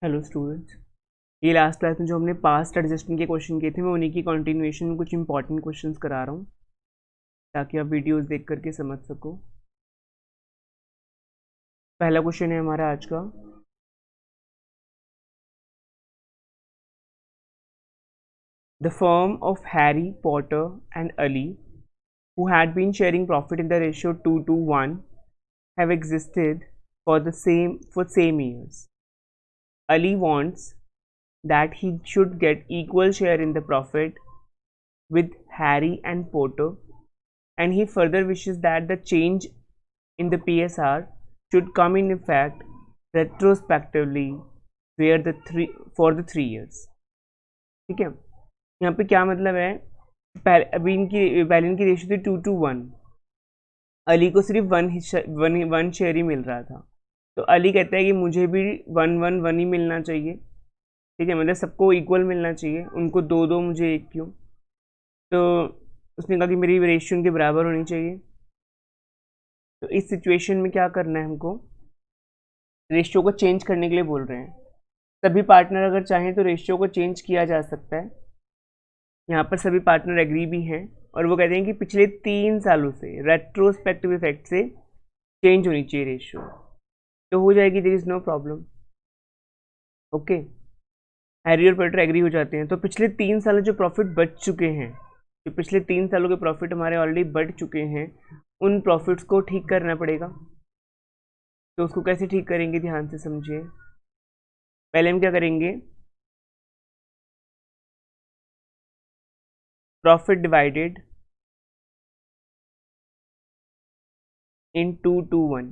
Hello students, ये last class में जो हमने पास्ट एडजस्टमेंट के क्वेश्चन किए थे मैं उन्हीं की कंटिन्यूएशन में कुछ इंपॉर्टेंट क्वेश्चंस करा रहा हूँ ताकि आप वीडियोस देख करके समझ सको। पहला क्वेश्चन है हमारा आज का। The firm of Harry Potter and Ali who had been sharing profit in the ratio 2:1 have existed for same years. Ali wants that he should get equal share in the profit with Harry and Potter, and he further wishes that the change in the PSR should come in effect retrospectively where the three for the 3 years. ठीक है, यहाँ पे क्या मतलब है? अभी इनकी पहले इनकी रेशियो थी 2:1। अली को सिर्फ वन शेयर ही मिल रहा था, तो अली कहता है कि मुझे भी 1:1 ही मिलना चाहिए। ठीक है, मतलब सबको इक्वल मिलना चाहिए, उनको दो दो मुझे एक क्यों। तो उसने कहा कि मेरी रेशियो उनके बराबर होनी चाहिए। तो इस सिचुएशन में क्या करना है हमको? रेशियो को चेंज करने के लिए बोल रहे हैं। सभी पार्टनर अगर चाहें तो रेशियो को चेंज किया जा सकता है। यहाँ पर सभी पार्टनर एग्री भी हैं और वो कहते हैं कि पिछले 3 सालों से रेट्रोस्पेक्टिव इफेक्ट से चेंज होनी चाहिए रेशियो, तो हो जाएगी, there is no problem. Okay, Harry और पॉटर एग्री हो जाते हैं। तो पिछले 3 सालों जो प्रॉफिट बच चुके हैं, जो पिछले 3 सालों के प्रॉफिट हमारे ऑलरेडी बढ़ चुके हैं, उन प्रॉफिट्स को ठीक करना पड़ेगा। तो उसको कैसे ठीक करेंगे, ध्यान से समझिए। पहले हम क्या करेंगे? Profit divided in 2:1।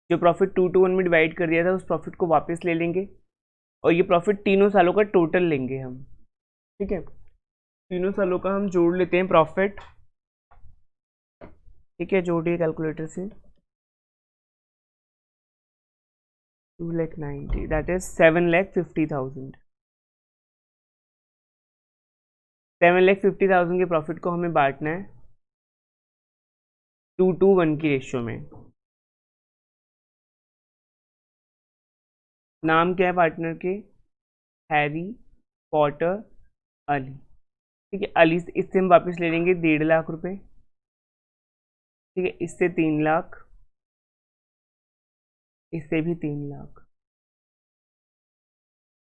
जो प्रॉफिट 2:1 में डिवाइड कर दिया था उस प्रॉफिट को वापस ले लेंगे और ये प्रॉफिट तीनों सालों का टोटल लेंगे हम। ठीक है, तीनों सालों का हम जोड़ लेते हैं प्रॉफिट। ठीक है, जोड़िए कैलकुलेटर से। 2,90,000 दैट इज 7,50,000। 7,50,000 के प्रॉफिट को हमें बांटना है 2:1 की रेशियो में। नाम क्या है पार्टनर के? Harry, Potter, Ali. ठीक है, अली से इससे हम वापस ले लेंगे 1.5 लाख रुपए। ठीक है, इससे 3 लाख, इससे भी 3 लाख,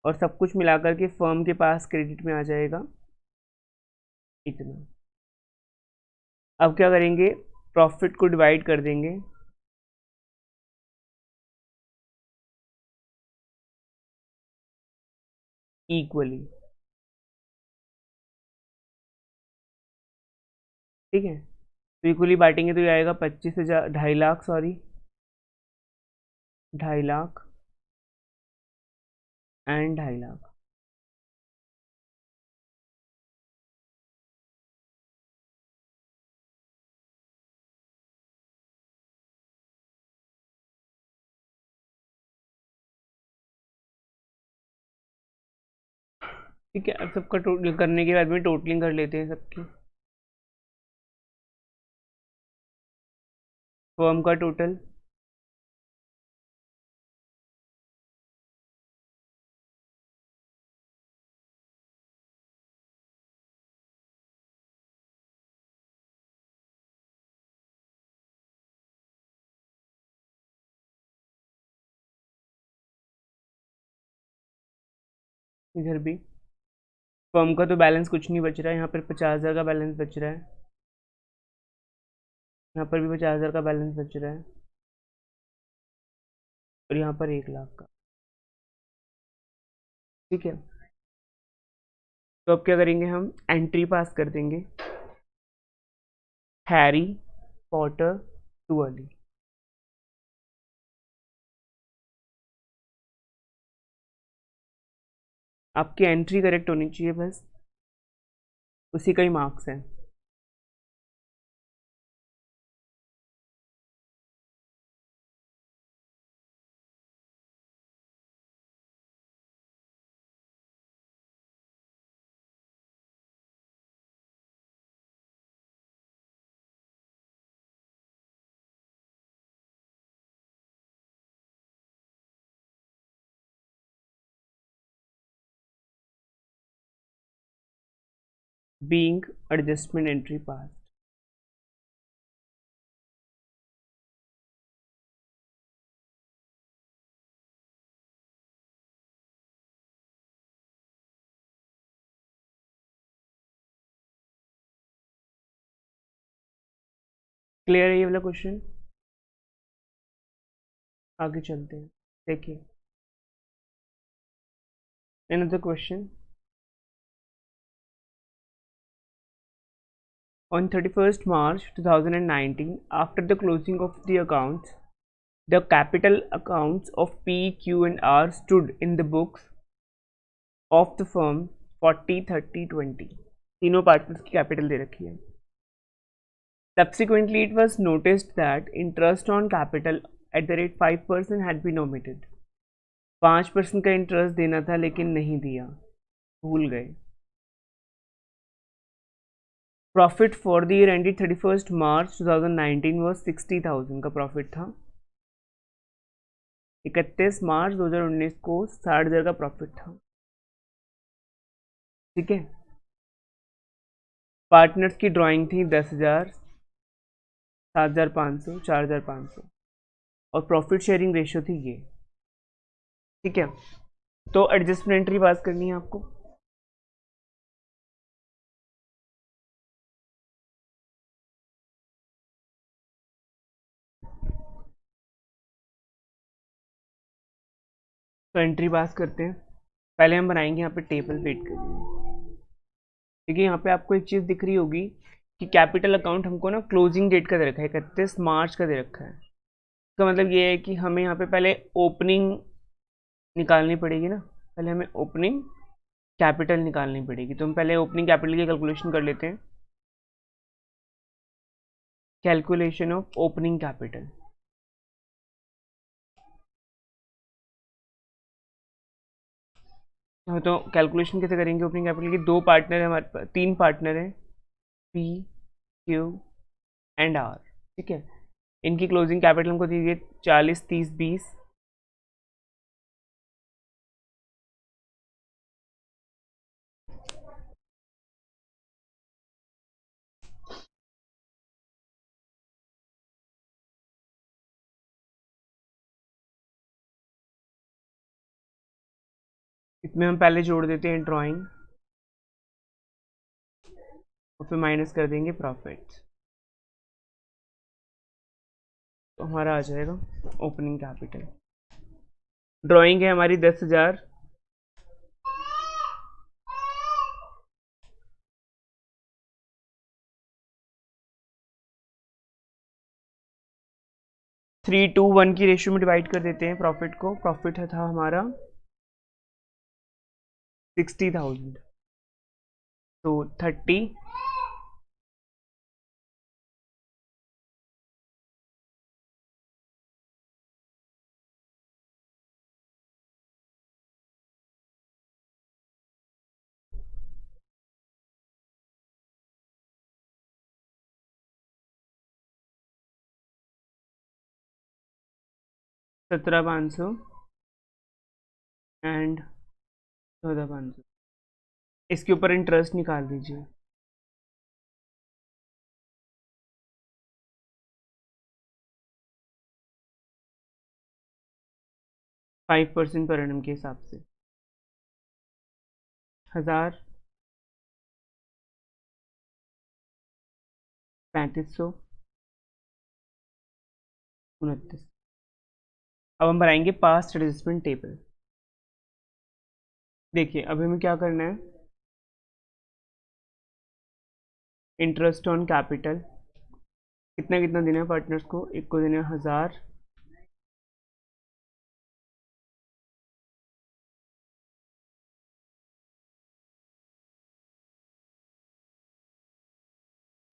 और सब कुछ मिलाकर के फर्म के पास क्रेडिट में आ जाएगा इतना। अब क्या करेंगे? प्रॉफिट को डिवाइड कर देंगे इक्वली। ठीक है, तो इक्वली बांटेंगे तो ये आएगा 25,000, 2.5 लाख, सॉरी 2.5 लाख एंड 2.5 लाख। ठीक है, अब सबका टोटल करने के बाद में टोटलिंग कर लेते हैं सबकी। फर्म का टोटल इधर भी फर्म का तो बैलेंस कुछ नहीं बच रहा है, यहाँ पर 50,000 का बैलेंस बच रहा है, यहाँ पर भी 50,000 का बैलेंस बच रहा है, और यहाँ पर 1 लाख का। ठीक है, तो अब क्या करेंगे? हम एंट्री पास कर देंगे हैरी, पॉटर टू अली। आपकी एंट्री करेक्ट होनी चाहिए, बस उसी का ही मार्क्स है। being adjustment entry passed. Clear है ये वाला क्वेश्चन? आगे चलते हैं, देखिए another question. On 31st March 2019, after the closing of the accounts, the capital accounts of P, Q and R stood in the books of the firm 40, 30, 20. तीनों partners की capital दे रखी है. Subsequently, it was noticed that interest on capital at the rate 5% had been omitted. 5% का interest देना था लेकिन नहीं दिया, भूल गए. Profit for the year ended 31st March 2019 was 60,000 का प्रॉफिट था. 31 मार्च 2019 को 60,000 का प्रॉफिट था. ठीक है. पार्टनर्स की ड्राइंग थी 10,000, 7,500, 4,500 और प्रॉफिट शेयरिंग रेशियो थी ये. ठीक है. तो एडजस्टमेंट एंट्री पास करनी है आपको. तो एंट्री पास करते हैं. पहले हम बनाएंगे यहाँ पे टेबल वेट करेंगे. देखिए यहाँ पे आपको एक चीज़ दिख रही होगी कि कैपिटल अकाउंट हमको ना क्लोजिंग डेट का दे रखा है, 31 मार्च का दे रखा है. इसका मतलब ये है कि हमें यहाँ पे पहले ओपनिंग निकालनी पड़ेगी ना. पहले हमें ओपनिंग कैपिटल निकालनी पड़ेगी. तो हम पहले ओपनिंग कैपिटल की कैलकुलेशन कर लेते हैं. Calculation of opening capital. तो कैलकुलेशन कैसे करेंगे ओपनिंग कैपिटल की? दो पार्टनर है हमारे पास, तीन पार्टनर हैं, पी, क्यू एंड आर. ठीक है. इनकी क्लोजिंग कैपिटल हमको दीजिए 40, 30, 20. इसमें हम पहले जोड़ देते हैं ड्राइंग और फिर माइनस कर देंगे प्रॉफिट. तो हमारा आ जाएगा ओपनिंग कैपिटल. ड्राइंग है हमारी 10,000. थ्री टू वन की रेशियो में डिवाइड कर देते हैं प्रॉफिट को. प्रॉफिट था हमारा 60,000. तो 30 17,500 एंड 14,500. इसके ऊपर इंटरेस्ट निकाल दीजिए. फाइव परसेंट पर एनम के हिसाब से 1,000, 3,500, 29. अब हम बनाएंगे पास्ट एडजस्टमेंट टेबल. देखिए अभी हमें क्या करना है. इंटरेस्ट ऑन कैपिटल कितना कितना देना है पार्टनर्स को. एक को देना है 1,000,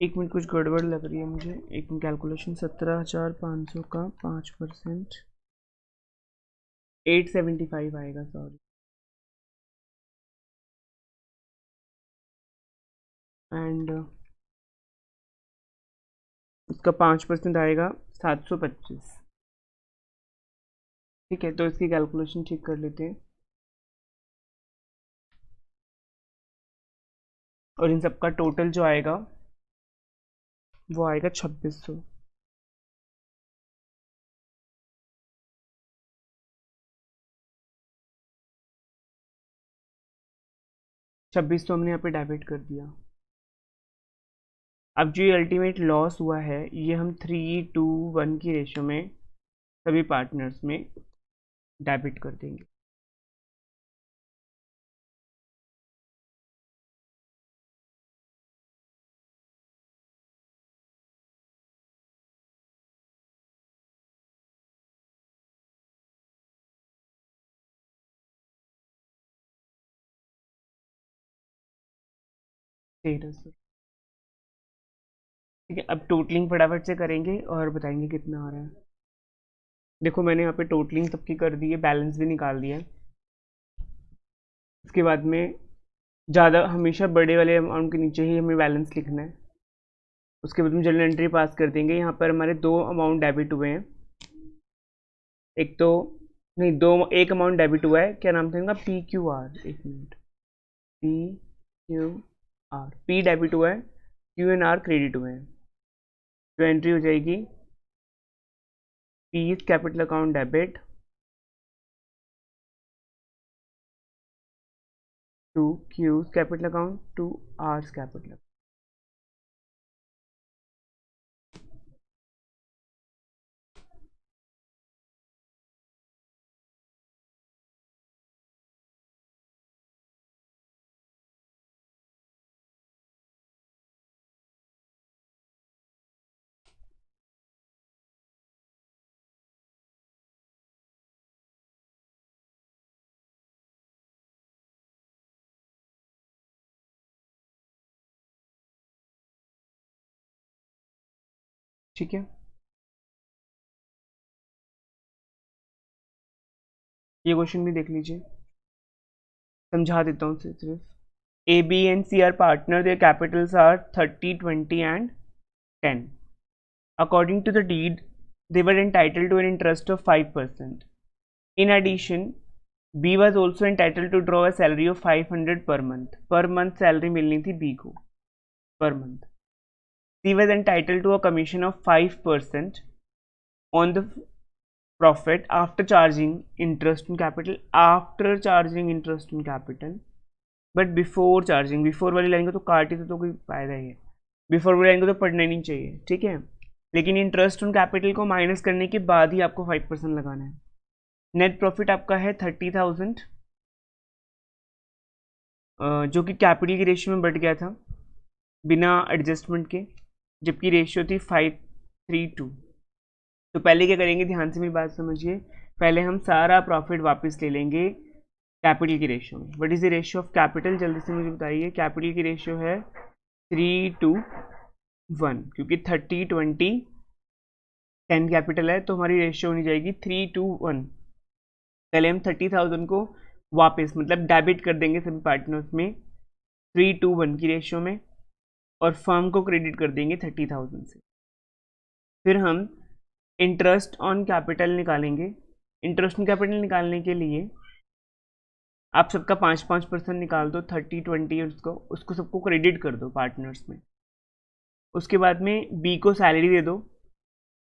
एक मिनट कुछ गड़बड़ लग रही है मुझे. एक मिनट कैलकुलेशन. 17,500 का 5%, 875 आएगा. सॉरी. एंड इसका 5% आएगा 725. ठीक है. तो इसकी कैलकुलेशन ठीक कर लेते हैं. और इन सबका टोटल जो आएगा वो आएगा 2600। छब्बीस हमने यहाँ पे डेबिट कर दिया। अब जो ये अल्टीमेट लॉस हुआ है ये हम 3:1 की रेशो में सभी पार्टनर्स में डेबिट कर देंगे। ठीक है, अब टोटलिंग फटाफट से करेंगे और बताएंगे कितना आ रहा है। देखो मैंने यहाँ पे टोटलिंग सबकी कर दी है, बैलेंस भी निकाल दिया है। उसके बाद में ज़्यादा हमेशा बड़े वाले अमाउंट के नीचे ही हमें बैलेंस लिखना है। उसके बाद हम जर्नल एंट्री पास कर देंगे। यहाँ पर हमारे दो अमाउंट डेबिट हुए हैं, एक तो नहीं दो, एक अमाउंट डेबिट हुआ है। क्या नाम था इनका? PQR। एक मिनट, PQR, P डेबिट हुआ है, QNR क्रेडिट हुए हैं। तो एंट्री हो जाएगी P capital account debit to Q capital account to R capital. ठीक है, ये क्वेश्चन भी देख लीजिए, समझा देता हूँ सिर्फ। A, B and C are partner, their capitals are 30, 20 and 10. According to the deed, they were entitled to an interest of 5%. In addition, B was also entitled to draw a salary of 500 per month. Per month salary मिलनी थी B को per month. C was entitled to a commission of 5% on the profit after charging interest on capital. After charging interest on capital, but before charging, before वाली line को तो काट ही तो कोई फायदा ही है, बिफोर वाली लाइन को तो पढ़ना ही नहीं चाहिए। ठीक है, लेकिन इंटरेस्ट ऑन कैपिटल को माइनस करने के बाद ही आपको 5% लगाना है। नेट प्रॉफिट आपका है 30,000, जो कि कैपिटल की रेशियो में बढ़ गया था बिना एडजस्टमेंट के, जबकि रेशियो थी 5:3:2। तो पहले क्या करेंगे, ध्यान से मेरी बात समझिए। पहले हम सारा प्रॉफिट वापस ले लेंगे कैपिटल की रेशियो में। What is the ratio of capital, जल्दी से मुझे बताइए। कैपिटल की रेशियो है 3:1, क्योंकि 30, 20, 10 कैपिटल है, तो हमारी रेशियो होनी जाएगी 3:1। पहले हम 30,000 को वापस मतलब डेबिट कर देंगे सभी पार्टनर्स में 3:1 की रेशियो में, और फर्म को क्रेडिट कर देंगे 30,000 से। फिर हम इंटरेस्ट ऑन कैपिटल निकालेंगे। इंटरेस्ट ऑन कैपिटल निकालने के लिए आप सबका 5-5% निकाल दो, 30, 20, उसको सबको क्रेडिट कर दो पार्टनर्स में। उसके बाद में बी को सैलरी दे दो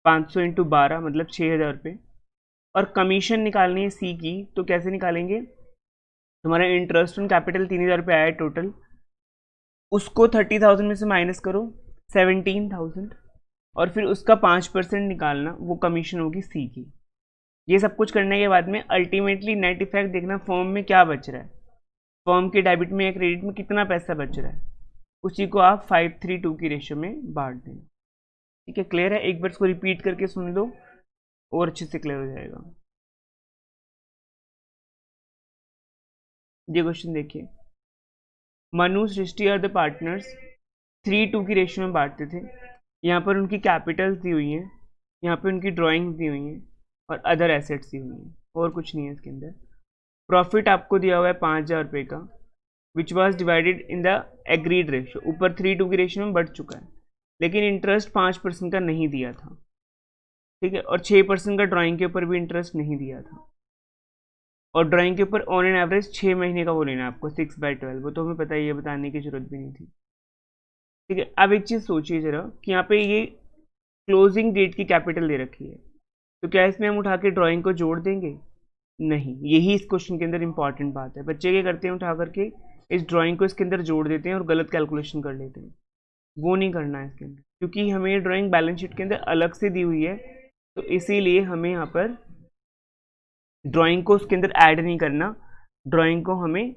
500 × 12 मतलब 6,000 रुपये, और कमीशन निकालनी है सी की। तो कैसे निकालेंगे, तुम्हारा इंटरेस्ट ऑन कैपिटल 3,000 रुपये आया टोटल, उसको 30,000 में से माइनस करो 17,000, और फिर उसका 5% निकालना, वो कमीशन होगी सी की। ये सब कुछ करने के बाद में अल्टीमेटली नेट इफेक्ट देखना, फर्म में क्या बच रहा है, फर्म के डेबिट में या क्रेडिट में कितना पैसा बच रहा है, उसी को आप 5:3:2 की रेशियो में बांट देना। ठीक है, क्लियर है? एक बार इसको रिपीट करके सुन लो और अच्छे से क्लियर हो जाएगा। ये क्वेश्चन देखिए, मनु सृष्टि आर द पार्टनर्स 3:2 की रेशियो में बांटते थे। यहाँ पर उनकी कैपिटल्स दी हुई हैं, यहाँ पे उनकी ड्राइंग्स दी हुई हैं, और अदर एसेट्स दी हुई हैं, और कुछ नहीं है इसके अंदर। प्रॉफिट आपको दिया हुआ है 5,000 रुपये का, which was divided in the agreed ratio. ऊपर 3:2 की रेशियो में बढ़ चुका है, लेकिन इंटरेस्ट 5% का नहीं दिया था। ठीक है, और 6% का ड्राइंग के ऊपर भी इंटरेस्ट नहीं दिया था। और ड्राइंग के ऊपर ऑन एन एवरेज 6 महीने का वो लेना है आपको 6/12, वो तो हमें पता ही है, बताने की जरूरत भी नहीं थी। ठीक है, अब एक चीज़ सोचिए जरा कि यहाँ पे ये क्लोजिंग डेट की कैपिटल दे रखी है, तो क्या इसमें हम उठा के ड्राइंग को जोड़ देंगे? नहीं, यही इस क्वेश्चन के अंदर इंपॉर्टेंट बात है। बच्चे क्या करते हैं, उठा करके इस ड्राइंग को इसके अंदर जोड़ देते हैं और गलत कैलकुलेशन कर लेते हैं। वो नहीं करना है इसके अंदर, क्योंकि हमें ये ड्राइंग बैलेंस शीट के अंदर अलग से दी हुई है, तो इसीलिए हमें यहाँ पर ड्राइंग को उसके अंदर ऐड नहीं करना। ड्राइंग को हमें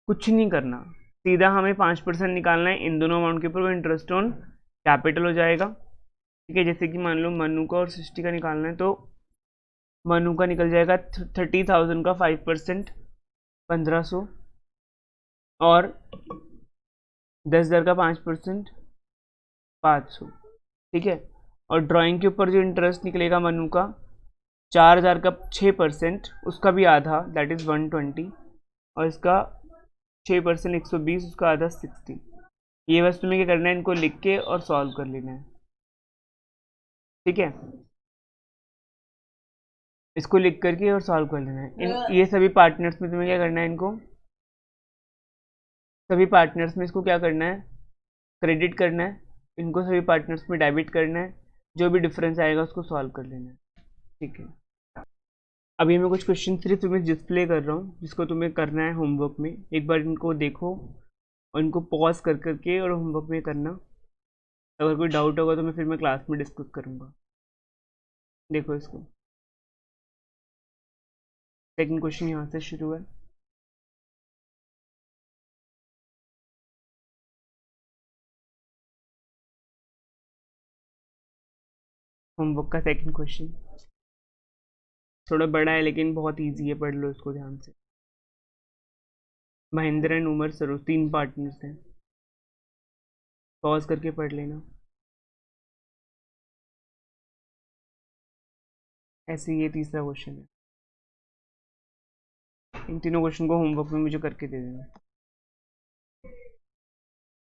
कुछ नहीं करना, सीधा हमें 5% निकालना है इन दोनों अमाउंट के ऊपर, वो इंटरेस्ट ऑन कैपिटल हो जाएगा। ठीक है, जैसे कि मान लो मनु का और सृष्टि का निकालना है, तो मनु का निकल जाएगा 30,000 का 5% 1500, और 10,000 का 5% 500। ठीक है, और ड्राइंग के ऊपर जो इंटरेस्ट निकलेगा मनु का 4,000 का 6%, उसका भी आधा दैट इज़ 120, और इसका 6% 120, उसका आधा 60। ये बस तुम्हें क्या करना है, इनको लिख के और सॉल्व कर लेना है। ठीक है, इसको लिख करके और सॉल्व कर लेना है। ये सभी पार्टनर्स में तुम्हें क्या करना है, इनको सभी पार्टनर्स में इसको क्या करना है, क्रेडिट करना है, इनको सभी पार्टनर्स में डेबिट करना है, जो भी डिफरेंस आएगा उसको सॉल्व कर लेना है। ठीक है, अभी मैं कुछ क्वेश्चन सिर्फ तुम्हें डिस्प्ले कर रहा हूँ, जिसको तुम्हें करना है होमवर्क में। एक बार इनको देखो और इनको पॉज कर करके और होमवर्क में करना। अगर कोई डाउट होगा तो मैं फिर मैं क्लास में डिस्कस करूँगा। देखो इसको, सेकंड क्वेश्चन यहाँ से शुरू है। होमवर्क का सेकंड क्वेश्चन थोड़ा बड़ा है लेकिन बहुत इजी है, पढ़ लो इसको ध्यान से। महेंद्र एंड उमर सरोज 3 पार्टनर्स हैं, पॉज करके पढ़ लेना। ऐसे ये तीसरा क्वेश्चन है। इन तीनों क्वेश्चन को होमवर्क में मुझे करके दे देना।